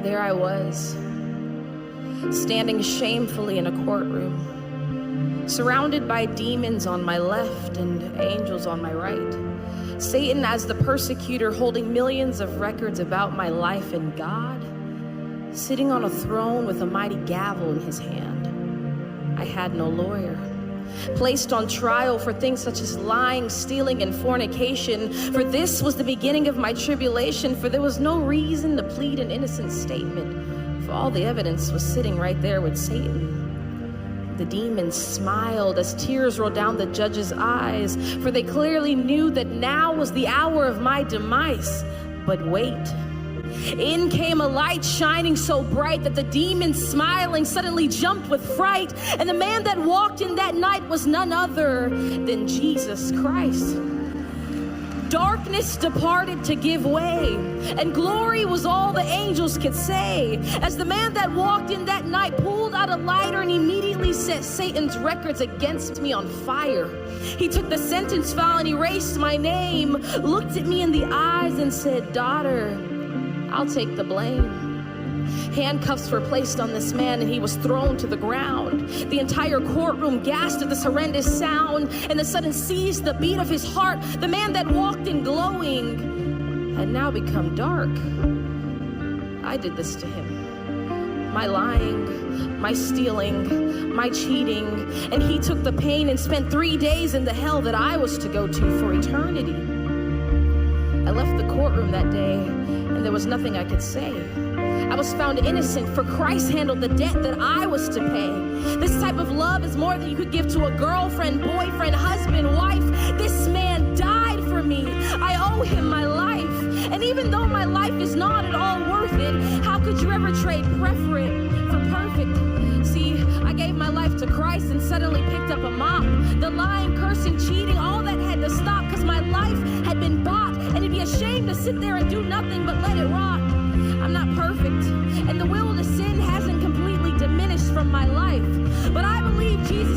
There I was, standing shamefully in a courtroom, surrounded by demons on my left and angels on my right. Satan as the persecutor, holding millions of records about my life, and God sitting on a throne with a mighty gavel in his hand. I had no lawyer. Placed on trial for things such as lying, stealing, and fornication. For this was the beginning of my tribulation, for there was no reason to plead an innocent statement, for all the evidence was sitting right there with Satan. The demons smiled as tears rolled down the judge's eyes, for they clearly knew that now was the hour of my demise. But wait. In came a light shining so bright that the demons smiling suddenly jumped with fright. And the man that walked in that night was none other than Jesus Christ. Darkness departed to give way, and glory was all the angels could say, as the man that walked in that night pulled out a lighter and immediately set Satan's records against me on fire. He took the sentence file and erased my name, looked at me in the eyes and said, "Daughter, I'll take the blame." Handcuffs were placed on this man and he was thrown to the ground. The entire courtroom gasped at this horrendous sound, and the sudden seized the beat of his heart. The man that walked in glowing had now become dark. I did this to him. My lying, my stealing, my cheating, and he took the pain and spent 3 days in the hell that I was to go to for eternity. I left the courtroom that day, and there was nothing I could say. I was found innocent, for Christ handled the debt that I was to pay. This type of love is more than you could give to a girlfriend, boyfriend, husband, wife. This man died for me. I owe him my life. And even though my life is not at all worth it, how could you ever trade preference for perfect? See, I gave my life to Christ and suddenly picked up a mop. The lying, cursing, cheating, all that had to stop, because my life had been bought. And it'd be a shame to sit there and do nothing but let it rot. I'm not perfect, and the will to sin hasn't completely diminished from my life. But I believe Jesus